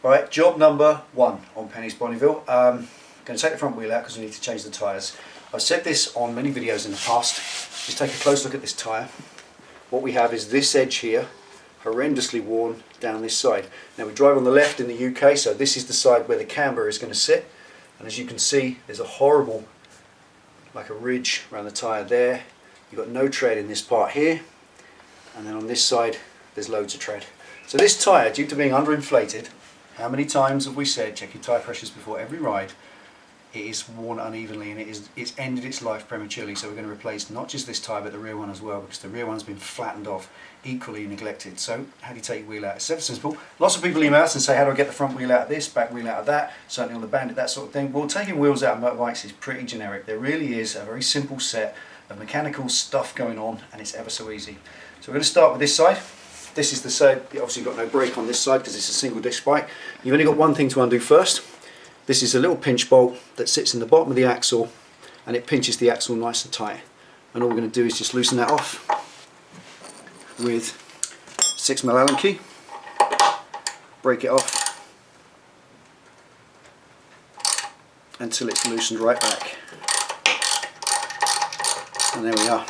Right, job number 1 on Penny's Bonneville. I'm going to take the front wheel out because we need to change the tyres. I've said this on many videos in the past. Just take a close look at this tyre. What we have is this edge here, horrendously worn down this side. Now we drive on the left in the UK, so this is the side where the camber is going to sit. And as you can see, there's a horrible, like a ridge around the tyre there. You've got no tread in this part here. And then on this side, there's loads of tread. So this tyre, due to being underinflated, how many times have we said check your tyre pressures before every ride? It is worn unevenly and it's ended its life prematurely, so we're going to replace not just this tyre but the rear one as well, because the rear one's been flattened off, equally neglected. So how do you take your wheel out? It's ever simple. Lots of people email us and say, how do I get the front wheel out of this, back wheel out of that, certainly on the Bandit, that sort of thing. Well, taking wheels out of motorbikes is pretty generic. There really is a very simple set of mechanical stuff going on, and it's ever so easy. So we're going to start with this side. This is the side, you obviously got no brake on this side because it's a single disc bike. You've only got one thing to undo first. This is a little pinch bolt that sits in the bottom of the axle, and it pinches the axle nice and tight. And all we're going to do is just loosen that off with 6mm Allen key, break it off until it's loosened right back. And there we are.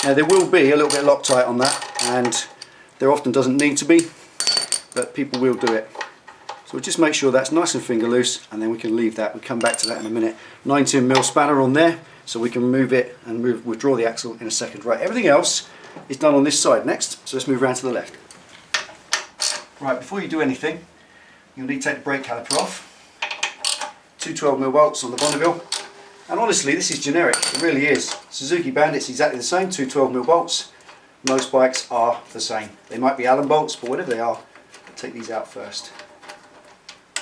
Now there will be a little bit of Loctite on that, and there often doesn't need to be, but people will do it. So we'll just make sure that's nice and finger loose, and then we can leave that. We'll come back to that in a minute. 19mm spanner on there, so we can remove it and withdraw the axle in a second. Right, everything else is done on this side next, so let's move around to the left. Right, before you do anything, you'll need to take the brake caliper off. 2 12mm bolts on the Bonneville. And honestly, this is generic, it really is. Suzuki Bandit's exactly the same, 2 12mm bolts. Most bikes are the same. They might be Allen bolts, but whatever they are, take these out first.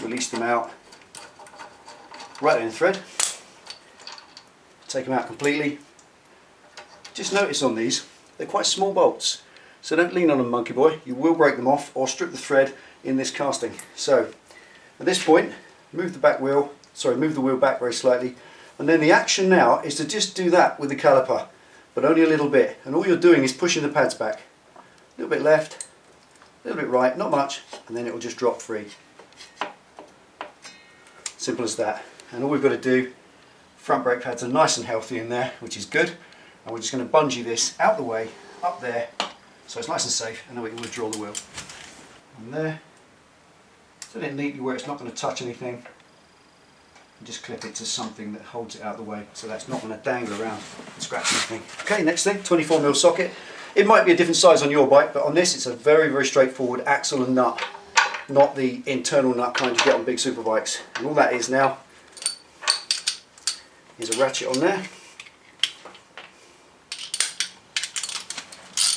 Release them out right in the thread. Take them out completely. Just notice on these, they're quite small bolts, so don't lean on them, monkey boy. You will break them off or strip the thread in this casting. So at this point, move the wheel back very slightly, and then the action now is to just do that with the caliper, but only a little bit, and all you're doing is pushing the pads back. A little bit left, a little bit right, not much, and then it will just drop free. Simple as that. And all we've got to do, front brake pads are nice and healthy in there, which is good, and we're just going to bungee this out the way, up there, so it's nice and safe, and then we can withdraw the wheel. And there, set it neatly where it's not going to touch anything. Just clip it to something that holds it out of the way, so that's not going to dangle around and scratch anything. Okay, next thing, 24mm socket. It might be a different size on your bike, but on this it's a very, very straightforward axle and nut, not the internal nut kind you get on big super bikes. And all that is now is a ratchet on there.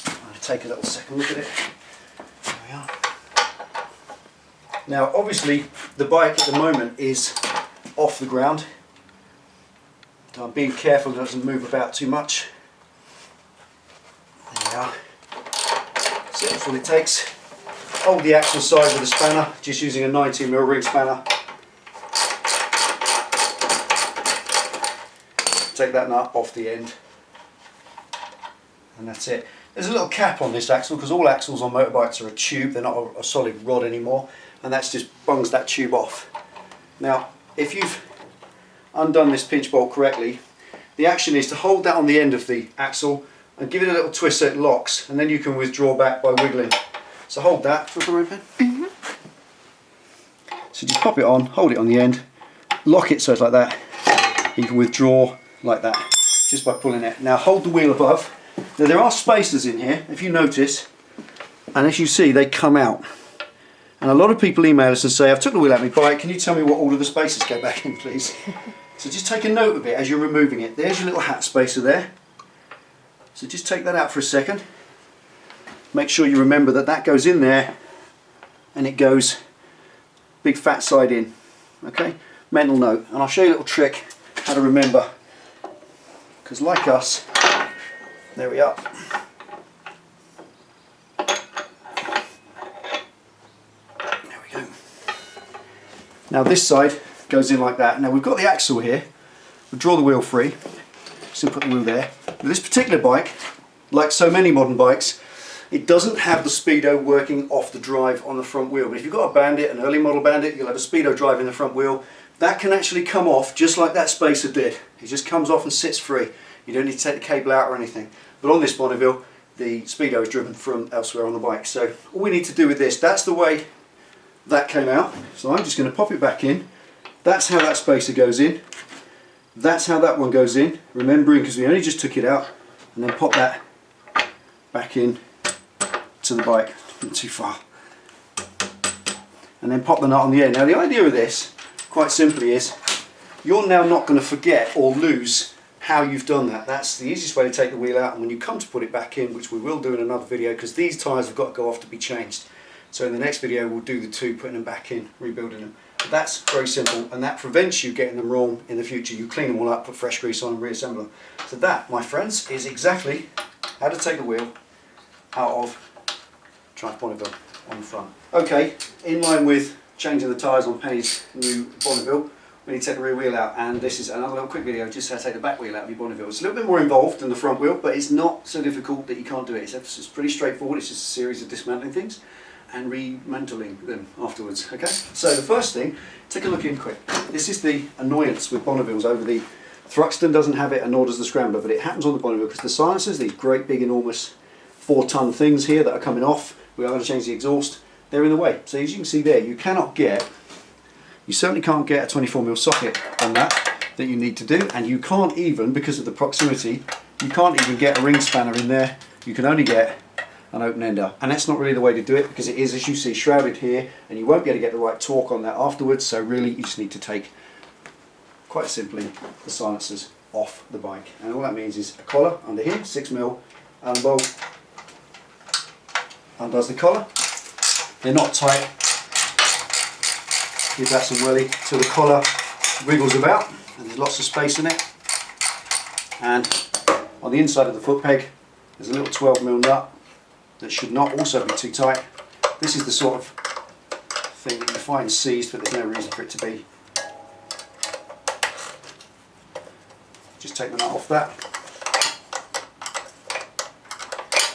I'm going to take a little second look at it. There we are. Now obviously the bike at the moment is off the ground, so I'm being careful it doesn't move about too much. There we are. So that's all it takes. Hold the axle side with a spanner, just using a 19mm ring spanner. Take that nut off the end, and that's it. There's a little cap on this axle because all axles on motorbikes are a tube, they're not a solid rod anymore, and that's just bungs that tube off. Now if you've undone this pinch bolt correctly, the action is to hold that on the end of the axle and give it a little twist so it locks, and then you can withdraw back by wiggling. So hold that. Mm-hmm. So just pop it on, hold it on the end, lock it so it's like that. You can withdraw like that just by pulling it. Now hold the wheel above. Now there are spacers in here, if you notice, and as you see they come out. And a lot of people email us and say, I've took the wheel out of my bike, can you tell me what all of the spacers go back in, please? So just take a note of it as you're removing it. There's your little hat spacer there. So just take that out for a second. Make sure you remember that that goes in there, and it goes big fat side in. Okay? Mental note. And I'll show you a little trick how to remember. Because like us, there we are. Now this side goes in like that. Now we've got the axle here. We'll draw the wheel free. So put the wheel there. With this particular bike, like so many modern bikes, It doesn't have the speedo working off the drive on the front wheel, but if you've got a Bandit, an early model Bandit, you'll have a speedo drive in the front wheel. That can actually come off just like that spacer did. It just comes off and sits free. You don't need to take the cable out or anything. But on this Bonneville, the speedo is driven from elsewhere on the bike. So all we need to do with this, that's the way that came out. So I'm just going to pop it back in. That's how that spacer goes in. That's how that one goes in. Remembering, because we only just took it out, and then pop that back in to the bike, not too far, and then pop the nut on the end. Now the idea of this, quite simply, is you're now not going to forget or lose how you've done that. That's the easiest way to take the wheel out, and when you come to put it back in, which we will do in another video, because these tyres have got to go off to be changed. So in the next video we'll do the two, putting them back in, rebuilding them. But that's very simple, and that prevents you getting them wrong in the future. You clean them all up, put fresh grease on and reassemble them. So that, my friends, is exactly how to take the wheel out of Triumph Bonneville on the front. Okay, in line with changing the tyres on Penny's new Bonneville, we need to take the rear wheel out, and this is another little quick video just how to take the back wheel out of your Bonneville. It's a little bit more involved than the front wheel, but it's not so difficult that you can't do it. It's pretty straightforward. It's just a series of dismantling things and remantling them afterwards. Okay, so the first thing, take a look in quick. This is the annoyance with Bonnevilles over the Thruxton doesn't have it, and nor does the Scrambler, but it happens on the Bonneville because the silencers, these great big enormous 4-ton things here that are coming off, we are going to change the exhaust, they're in the way. So as you can see there, you certainly can't get a 24mm socket on that you need to do, and you can't even, because of the proximity, you can't even get a ring spanner in there. You can only get an open ender, and that's not really the way to do it, because it is, as you see, shrouded here, and you won't be able to get the right torque on that afterwards. So really you just need to take, quite simply, the silencers off the bike, and all that means is a collar under here, 6mm Allen bolt, undoes the collar. They're not tight, give that some welly till the collar wriggles about and there's lots of space in it. And on the inside of the foot peg there's a little 12mm nut that should not also be too tight. This is the sort of thing that you find seized, but there's no reason for it to be. Just take the nut off that,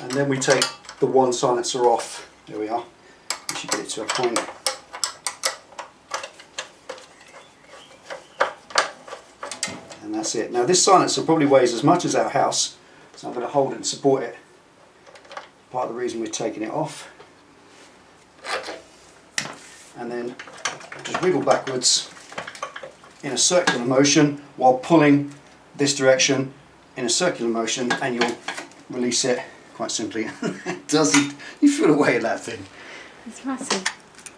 and then we take the one silencer off. There we are. We should get it to a point. And that's it. Now this silencer probably weighs as much as our house, so I'm going to hold it and support it. Part of the reason we're taking it off. And then just wiggle backwards in a circular motion while pulling this direction in a circular motion, and you'll release it quite simply. Doesn't you feel the weight of that thing? It's massive.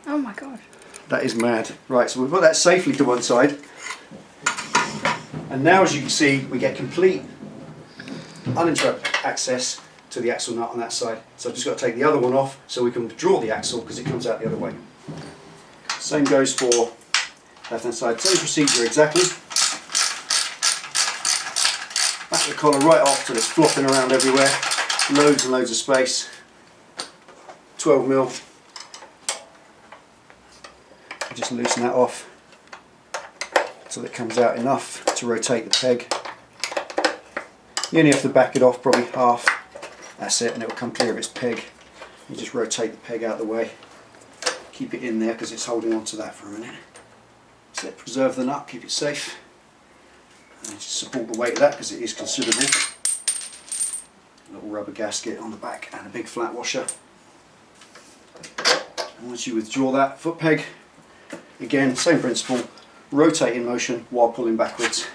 Oh my god. That is mad. Right, so we've put that safely to one side. And now, as you can see, we get complete uninterrupted access to the axle nut on that side. So I've just got to take the other one off so we can withdraw the axle because it comes out the other way. Same goes for left hand side. Same procedure exactly. Back the collar right off till it's flopping around everywhere. Loads and loads of space. 12mm. Just loosen that off so it comes out enough to rotate the peg. You only have to back it off probably half. That's it, and it will come clear of its peg. You just rotate the peg out of the way. Keep it in there because it's holding on to that for a minute. So preserve the nut, keep it safe. And just support the weight of that because it is considerable. A little rubber gasket on the back and a big flat washer. And once you withdraw that foot peg, again, same principle, rotate in motion while pulling backwards.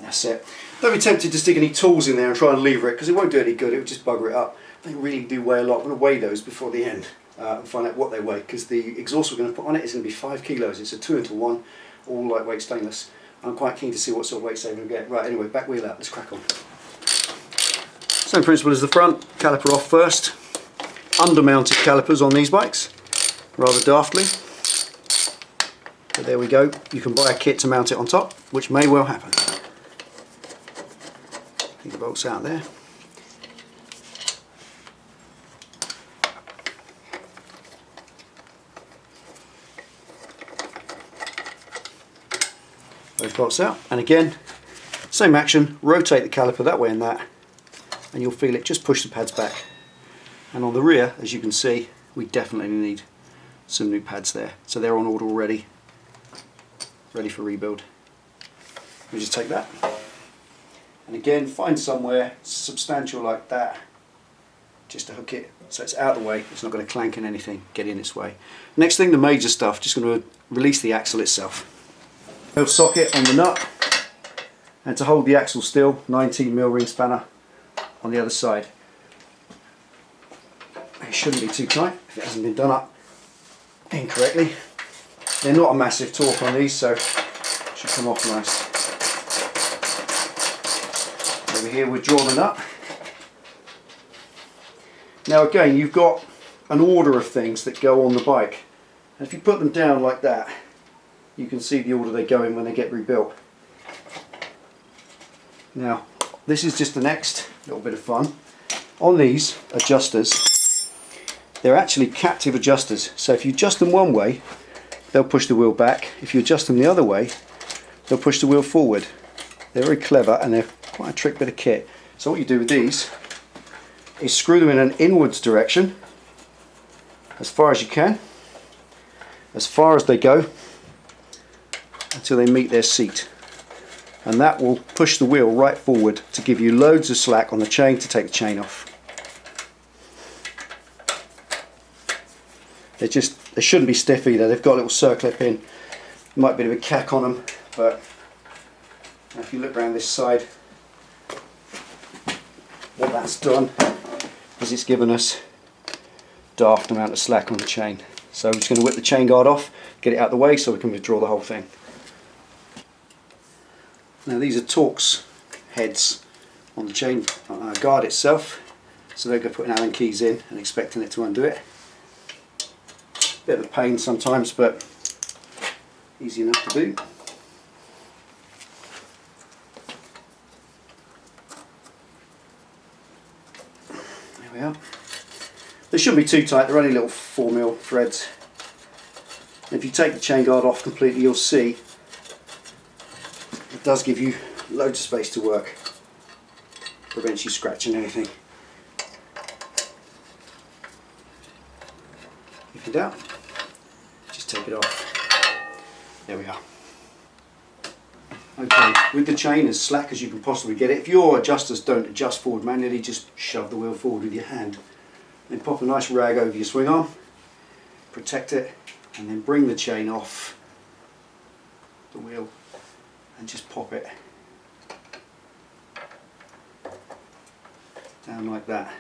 That's it. Don't be tempted to stick any tools in there and try and lever it because it won't do any good, it will just bugger it up. They really do weigh a lot. I'm going to weigh those before the end and find out what they weigh, because the exhaust we're going to put on it is going to be 5 kilos. It's a 2-into-1, all lightweight stainless. I'm quite keen to see what sort of weights they're going to get. Right, anyway, back wheel out, let's crack on. Same principle as the front, caliper off first. Under-mounted calipers on these bikes, rather daftly. But there we go, you can buy a kit to mount it on top, which may well happen. Take the bolts out there. those bolts out, and again, same action, rotate the caliper that way and that, and you'll feel it just push the pads back. And on the rear, as you can see, we definitely need some new pads there. So they're on order already, ready for rebuild. We just take that, and again, find somewhere substantial like that, just to hook it so it's out of the way, it's not going to clank in anything, get in its way. Next thing, the major stuff, just going to release the axle itself. Little socket on the nut, and to hold the axle still, 19mm ring spanner on the other side. It shouldn't be too tight if it hasn't been done up incorrectly. They're not a massive torque on these, so it should come off nice. Over here we draw the nut. Now again, you've got an order of things that go on the bike, and if you put them down like that, you can see the order they go in when they get rebuilt. Now this is just the next little bit of fun. On these adjusters, they're actually captive adjusters, so if you adjust them one way, they'll push the wheel back. If you adjust them the other way, they'll push the wheel forward. They're very clever, and they're quite a trick bit of kit. So what you do with these is screw them in an inwards direction as far as you can, as far as they go, until they meet their seat, and that will push the wheel right forward to give you loads of slack on the chain to take the chain off. They shouldn't be stiff either. They've got a little circlip in, might be a bit of a cack on them, but if you look around this side, what that's done is it's given us daft amount of slack on the chain. So I'm just going to whip the chain guard off, get it out of the way so we can withdraw the whole thing. Now these are Torx heads on the chain guard itself, so they're going to put Allen keys in and expecting it to undo it. Bit of a pain sometimes, but easy enough to do. There we are. They shouldn't be too tight, they're only little 4mm threads. And if you take the chain guard off completely, you'll see it does give you loads of space to work. Prevents you scratching anything. If in doubt, just take it off. There we are. Okay, with the chain as slack as you can possibly get it. If your adjusters don't adjust forward manually, just shove the wheel forward with your hand. Then pop a nice rag over your swing arm, protect it, and then bring the chain off the wheel and just pop it down like that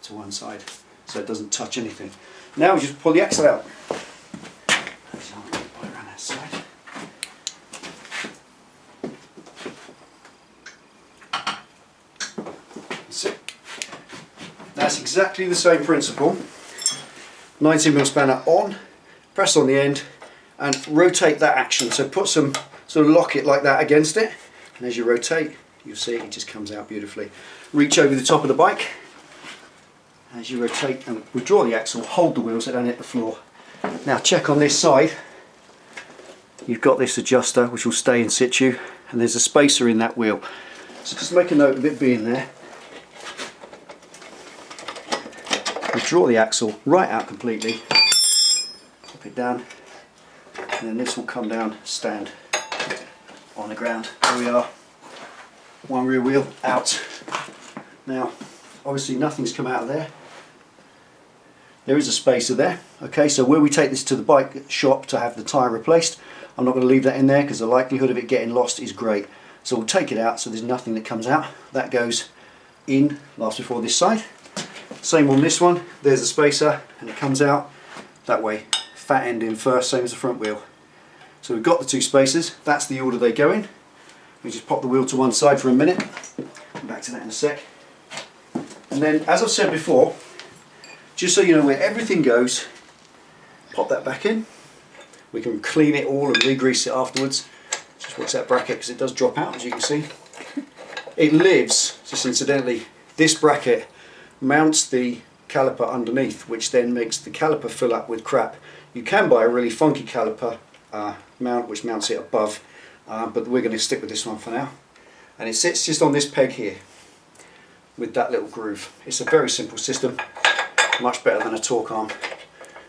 to one side so it doesn't touch anything. Now we just pull the axle out. Around that side. That's it. That's exactly the same principle. 19mm spanner on, press on the end and rotate that action. So put some, sort of lock it like that against it, and as you rotate you'll see it just comes out beautifully. Reach over the top of the bike. As you rotate and withdraw the axle, hold the wheels so they don't hit the floor. Now check on this side. You've got this adjuster which will stay in situ, and there's a spacer in that wheel. So just make a note of it being there. Withdraw the axle right out completely, pop it down, and then this will come down, stand on the ground. There we are, one rear wheel out. Now obviously nothing's come out of there. There is a spacer there. Okay, so where we take this to the bike shop to have the tyre replaced, I'm not going to leave that in there because the likelihood of it getting lost is great. So we'll take it out so there's nothing that comes out. That goes in last before this side. Same on this one, there's a spacer and it comes out that way. Fat end in first, same as the front wheel. So we've got the two spacers, that's the order they go in. We just pop the wheel to one side for a minute. Come back to that in a sec. And then, as I've said before, just so you know where everything goes, pop that back in. We can clean it all and re-grease it afterwards. Just watch that bracket because it does drop out, as you can see. It lives, just incidentally, this bracket mounts the caliper underneath, which then makes the caliper fill up with crap. You can buy a really funky caliper mount which mounts it above, but we're going to stick with this one for now. And it sits just on this peg here with that little groove. It's a very simple system, much better than a torque arm.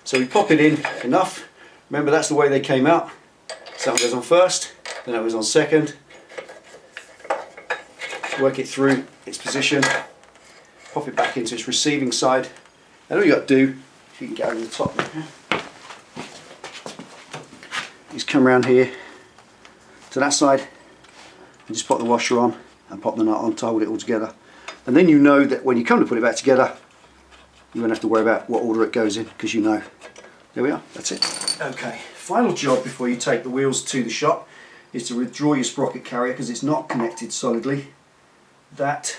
So we pop it in enough. Remember, that's the way they came out. So that goes on first, then it goes on second. Work it through its position, pop it back into its receiving side, and all you got to do, if you can get over the top there, is come around here to that side and just pop the washer on and pop the nut on to hold it all together. And then you know that when you come to put it back together, you won't have to worry about what order it goes in, because you know. There we are, that's it. Okay, final job before you take the wheels to the shop is to withdraw your sprocket carrier, because it's not connected solidly. That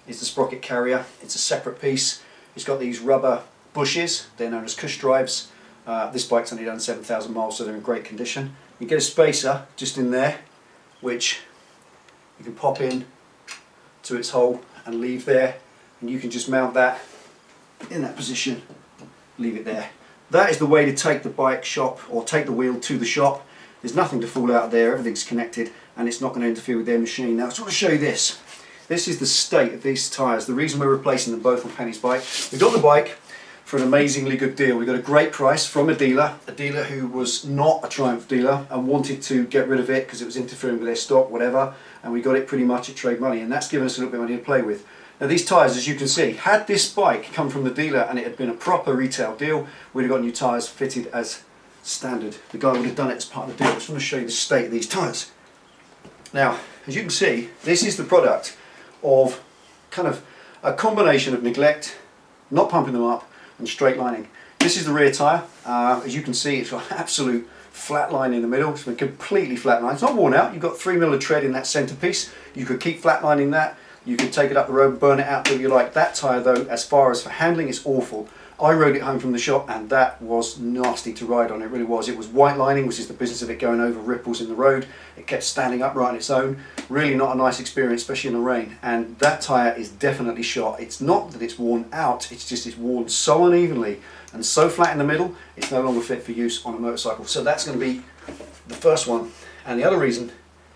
is the sprocket carrier. It's a separate piece. It's got these rubber bushes, they're known as cush drives. This bike's only done 7,000 miles, so they're in great condition. You get a spacer just in there, which you can pop in to its hole and leave there, and you can just mount that in that position, leave it there. That is the way to take the bike shop, or take the wheel to the shop. There's nothing to fall out of there, everything's connected, and it's not going to interfere with their machine. Now I just want to show you this. This is the state of these tyres. The reason we're replacing them both on Penny's bike. We got the bike for an amazingly good deal. We got a great price from a dealer who was not a Triumph dealer and wanted to get rid of it because it was interfering with their stock, whatever, and we got it pretty much at trade money, and that's given us a little bit of money to play with. Now these tyres, as you can see, had this bike come from the dealer and it had been a proper retail deal, we'd have got new tyres fitted as standard. The guy would have done it as part of the deal. I just want to show you the state of these tyres. Now, as you can see, this is the product of kind of a combination of neglect, not pumping them up, and straight lining. This is the rear tyre. As you can see, it's got an absolute flat line in the middle. It's been completely flat line. It's not worn out. You've got 3mm of tread in that centre piece. You could keep flat lining that. You could take it up the road and burn it out, do what you like. That tyre though, as far as for handling, it's awful. I rode it home from the shop and that was nasty to ride on, it really was. It was white lining, which is the business of it going over ripples in the road. It kept standing upright on its own. Really not a nice experience, especially in the rain. And that tyre is definitely shot. It's not that it's worn out, it's just it's worn so unevenly and so flat in the middle, it's no longer fit for use on a motorcycle. So that's going to be the first one. And the other reason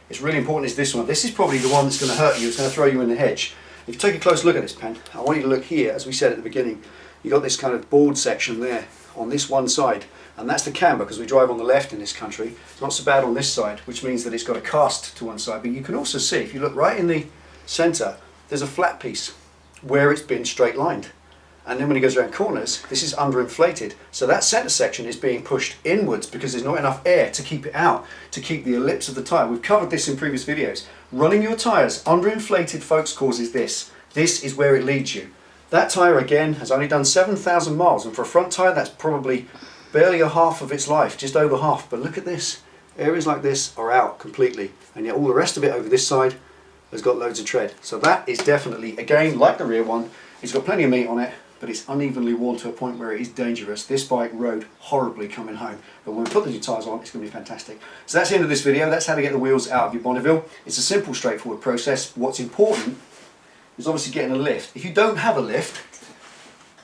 it's really important is this one. This is probably the one that's going to hurt you, it's going to throw you in the hedge. If you take a close look at this pen, I want you to look here, as we said at the beginning. You've got this kind of board section there on this one side, and that's the camber, because we drive on the left in this country. It's not so bad on this side, which means that it's got a cast to one side, but you can also see, if you look right in the centre, there's a flat piece where it's been straight lined. And then when it goes around corners, this is underinflated. So that centre section is being pushed inwards because there's not enough air to keep it out, to keep the ellipse of the tyre. We've covered this in previous videos. Running your tyres underinflated, folks, causes this. This is where it leads you. That tyre again has only done 7,000 miles, and for a front tyre that's probably barely a half of its life, just over half. But look at this, areas like this are out completely, and yet all the rest of it over this side has got loads of tread. So that is definitely, again, like the rear one, it's got plenty of meat on it, but it's unevenly worn to a point where it is dangerous. This bike rode horribly coming home, but when we put the new tyres on, it's going to be fantastic. So that's the end of this video. That's how to get the wheels out of your Bonneville. It's a simple, straightforward process. What's important is obviously getting a lift. If you don't have a lift,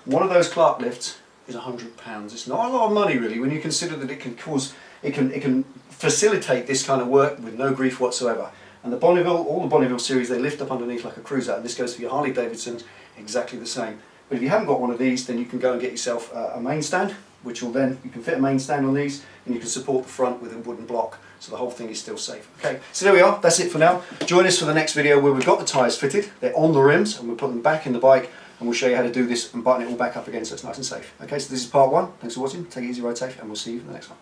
one of those Clark lifts is £100. It's not a lot of money really when you consider that it can facilitate this kind of work with no grief whatsoever. And the Bonneville, all the Bonneville series, they lift up underneath like a cruiser, and this goes for your Harley Davidsons exactly the same. But if you haven't got one of these, then you can go and get yourself a main stand, which will then, you can fit a main stand on these, and you can support the front with a wooden block, so the whole thing is still safe. Okay, so there we are, that's it for now. Join us for the next video where we've got the tyres fitted, they're on the rims, and we'll put them back in the bike, and we'll show you how to do this and button it all back up again so it's nice and safe. Okay, so this is part one. Thanks for watching, take it easy, ride safe, and we'll see you for the next one.